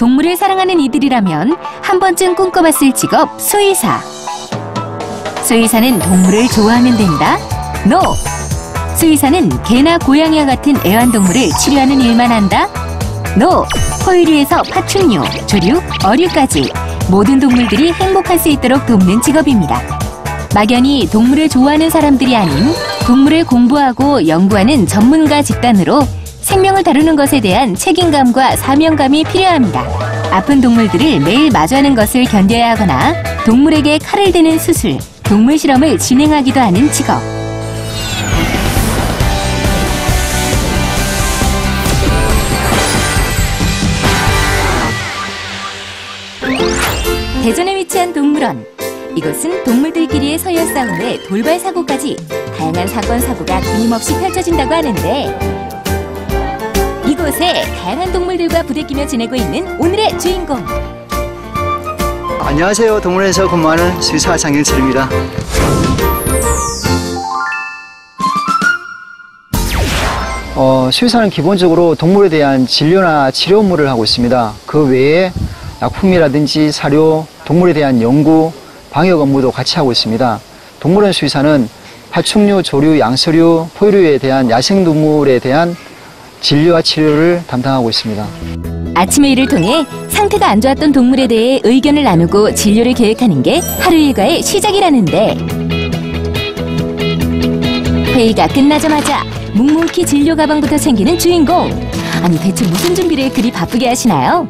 동물을 사랑하는 이들이라면 한 번쯤 꿈꿔봤을 직업 수의사. 수의사는 동물을 좋아하면 된다? NO! 수의사는 개나 고양이와 같은 애완동물을 치료하는 일만 한다? NO! 포유류에서 파충류, 조류, 어류까지 모든 동물들이 행복할 수 있도록 돕는 직업입니다. 막연히 동물을 좋아하는 사람들이 아닌 동물을 공부하고 연구하는 전문가 집단으로 생명을 다루는 것에 대한 책임감과 사명감이 필요합니다. 아픈 동물들을 매일 마주하는 것을 견뎌야 하거나 동물에게 칼을 대는 수술, 동물 실험을 진행하기도 하는 직업. 대전에 위치한 동물원. 이곳은 동물들끼리의 서열 싸움에 돌발 사고까지 다양한 사건, 사고가 끊임없이 펼쳐진다고 하는데 이곳에 다양한 동물들과 부대끼며 지내고 있는 오늘의 주인공. 안녕하세요. 동물원에서 근무하는 수의사 장경철입니다. 수의사는 기본적으로 동물에 대한 진료나 치료 업무를 하고 있습니다. 그 외에 약품이라든지 사료, 동물에 대한 연구, 방역 업무도 같이 하고 있습니다. 동물원 수의사는 파충류, 조류, 양서류, 포유류에 대한 야생동물에 대한 진료와 치료를 담당하고 있습니다. 아침 회의를 통해 상태가 안 좋았던 동물에 대해 의견을 나누고 진료를 계획하는 게 하루 일과의 시작이라는데 회의가 끝나자마자 묵묵히 진료 가방부터 챙기는 주인공. 아니 대체 무슨 준비를 그리 바쁘게 하시나요?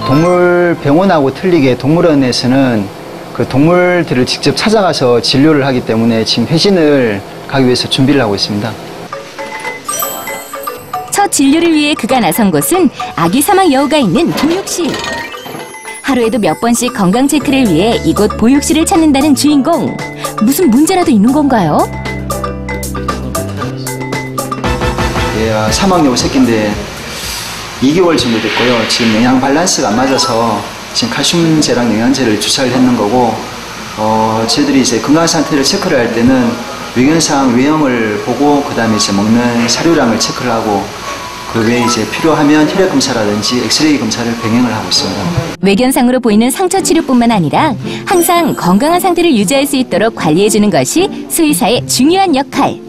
동물병원하고 틀리게 동물원에서는 그 동물들을 직접 찾아가서 진료를 하기 때문에 지금 회진을 가기 위해서 준비를 하고 있습니다. 첫 진료를 위해 그가 나선 곳은 아기 사막 여우가 있는 보육실. 하루에도 몇 번씩 건강 체크를 위해 이곳 보육실을 찾는다는 주인공. 무슨 문제라도 있는 건가요? 얘가 사막 여우 새끼인데 2개월 정도 됐고요. 지금 영양 밸런스가 안 맞아서 지금 칼슘제랑 영양제를 주사를 했는 거고 저희들이 이제 건강 상태를 체크를 할 때는 외견상 외형을 보고 그 다음에 이제 먹는 사료량을 체크를 하고 그 외에 이제 필요하면 혈액 검사라든지 엑스레이 검사를 병행을 하고 있습니다. 외견상으로 보이는 상처 치료뿐만 아니라 항상 건강한 상태를 유지할 수 있도록 관리해주는 것이 수의사의 중요한 역할.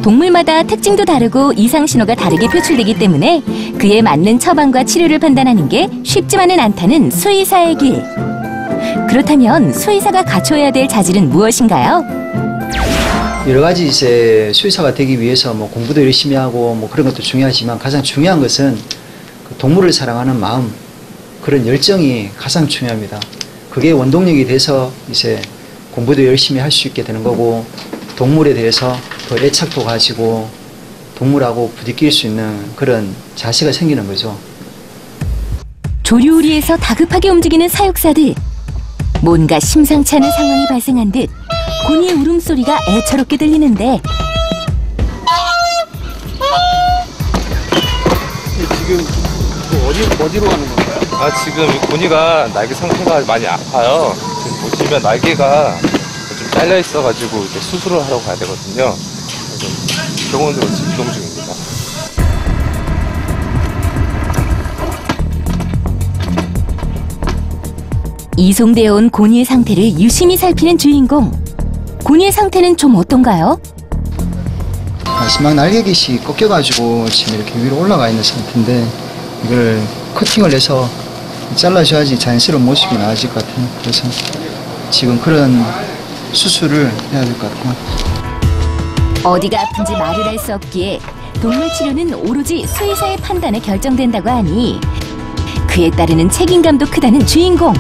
동물마다 특징도 다르고 이상 신호가 다르게 표출되기 때문에 그에 맞는 처방과 치료를 판단하는 게 쉽지만은 않다는 수의사의 길. 그렇다면 수의사가 갖춰야 될 자질은 무엇인가요? 여러 가지 이제 수의사가 되기 위해서 뭐 공부도 열심히 하고 뭐 그런 것도 중요하지만 가장 중요한 것은 그 동물을 사랑하는 마음, 그런 열정이 가장 중요합니다. 그게 원동력이 돼서 이제 공부도 열심히 할 수 있게 되는 거고 동물에 대해서 더 애착도 가지고 동물하고 부딪힐 수 있는 그런 자세가 생기는 거죠. 조류우리에서 다급하게 움직이는 사육사들. 뭔가 심상치 않은 상황이 발생한 듯 고니의 울음소리가 애처롭게 들리는데 지금 어디로 가는 건가요? 지금 이 고니가 날개 상태가 많이 아파요. 지금 보시면 날개가 좀 잘려 있어가지고 이제 수술을 하러 가야 되거든요. 그래서 병원으로 지금 이동 중입니다. 이송되어 온 고니의 상태를 유심히 살피는 주인공. 고니의 상태는 좀 어떤가요? 마지막 날개깃이 꺾여가지고 지금 이렇게 위로 올라가 있는 상태인데 이걸 커팅을 해서 잘라줘야지 자연스러운 모습이 나아질 것 같아요. 그래서 지금 그런 수술을 해야 될 것 같고. 어디가 아픈지 말을 할 수 없기에 동물 치료는 오로지 수의사의 판단에 결정된다고 하니 그에 따르는 책임감도 크다는 주인공.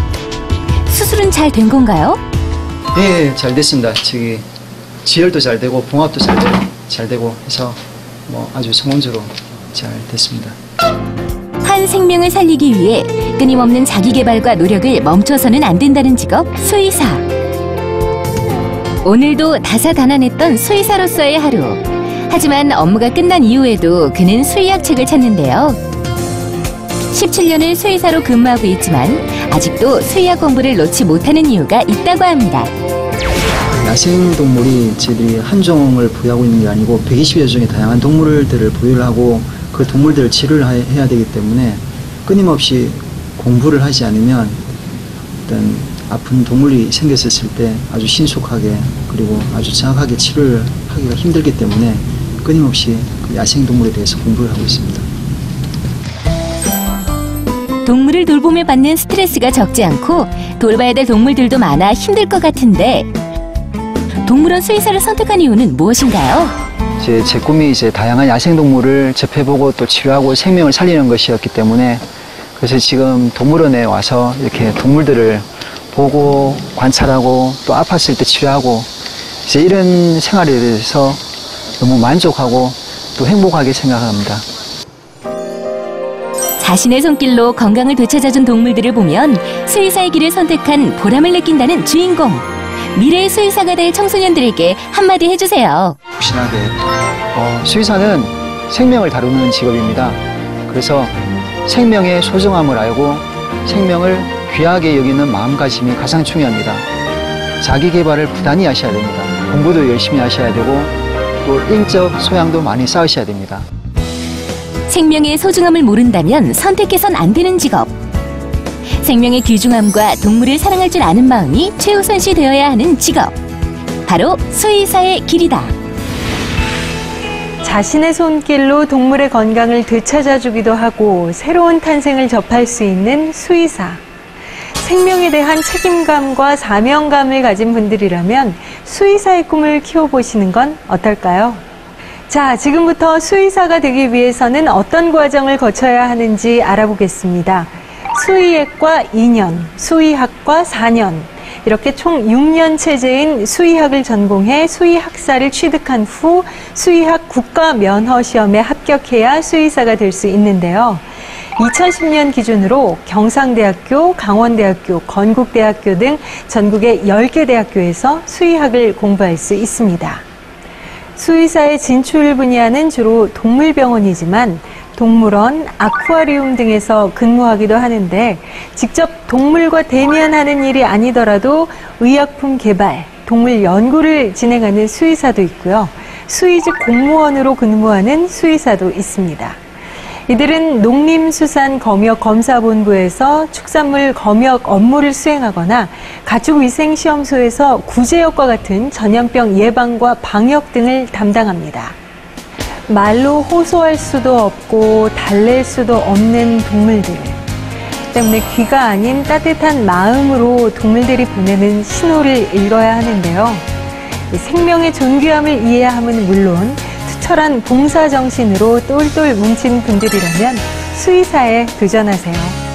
수술은 잘 된 건가요? 네, 잘 됐습니다. 저기 지혈도 잘 되고 봉합도 잘 되고 해서 뭐 아주 성공적으로 잘 됐습니다. 한 생명을 살리기 위해 끊임없는 자기 개발과 노력을 멈춰서는 안 된다는 직업 수의사. 오늘도 다사다난했던 수의사로서의 하루. 하지만 업무가 끝난 이후에도 그는 수의학 책을 찾는데요. 17년을 수의사로 근무하고 있지만 아직도 수의학 공부를 놓지 못하는 이유가 있다고 합니다. 야생동물이 저희들이 한 종을 보유하고 있는 게 아니고 120여 종의 다양한 동물들을 보유를 하고 그 동물들을 치료를 해야 되기 때문에 끊임없이 공부를 하지 않으면 어떤 아픈 동물이 생겼을 때 아주 신속하게 그리고 아주 정확하게 치료를 하기가 힘들기 때문에 끊임없이 그 야생동물에 대해서 공부를 하고 있습니다. 동물을 돌보며 받는 스트레스가 적지 않고 돌봐야 될 동물들도 많아 힘들 것 같은데 동물원 수의사를 선택한 이유는 무엇인가요? 제 꿈이 다양한 야생동물을 접해보고 또 치료하고 생명을 살리는 것이었기 때문에 그래서 지금 동물원에 와서 이렇게 동물들을 보고 관찰하고 또 아팠을 때 치료하고 이런 생활에 대해서 너무 만족하고 또 행복하게 생각합니다. 자신의 손길로 건강을 되찾아준 동물들을 보면 수의사의 길을 선택한 보람을 느낀다는 주인공. 미래의 수의사가 될 청소년들에게 한마디 해주세요. 혹시나게 수의사는 생명을 다루는 직업입니다. 그래서 생명의 소중함을 알고 생명을 귀하게 여기는 마음가짐이 가장 중요합니다. 자기 개발을 부단히 하셔야 됩니다. 공부도 열심히 하셔야 되고 또 인적 소양도 많이 쌓으셔야 됩니다. 생명의 소중함을 모른다면 선택해선 안 되는 직업. 생명의 귀중함과 동물을 사랑할 줄 아는 마음이 최우선시 되어야 하는 직업. 바로 수의사의 길이다. 자신의 손길로 동물의 건강을 되찾아주기도 하고 새로운 탄생을 접할 수 있는 수의사. 생명에 대한 책임감과 사명감을 가진 분들이라면 수의사의 꿈을 키워보시는 건 어떨까요? 자, 지금부터 수의사가 되기 위해서는 어떤 과정을 거쳐야 하는지 알아보겠습니다. 수의학과 2년, 수의학과 4년, 이렇게 총 6년 체제인 수의학을 전공해 수의학사를 취득한 후 수의학 국가면허시험에 합격해야 수의사가 될 수 있는데요. 2010년 기준으로 경상대학교, 강원대학교, 건국대학교 등 전국의 10개 대학교에서 수의학을 공부할 수 있습니다. 수의사의 진출 분야는 주로 동물병원이지만 동물원, 아쿠아리움 등에서 근무하기도 하는데 직접 동물과 대면하는 일이 아니더라도 의약품 개발, 동물 연구를 진행하는 수의사도 있고요. 수의직 공무원으로 근무하는 수의사도 있습니다. 이들은 농림수산검역검사본부에서 축산물 검역 업무를 수행하거나 가축위생시험소에서 구제역과 같은 전염병 예방과 방역 등을 담당합니다. 말로 호소할 수도 없고 달랠 수도 없는 동물들 때문에 귀가 아닌 따뜻한 마음으로 동물들이 보내는 신호를 읽어야 하는데요. 생명의 존귀함을 이해함은 물론 투철한 봉사정신으로 똘똘 뭉친 분들이라면 수의사에 도전하세요.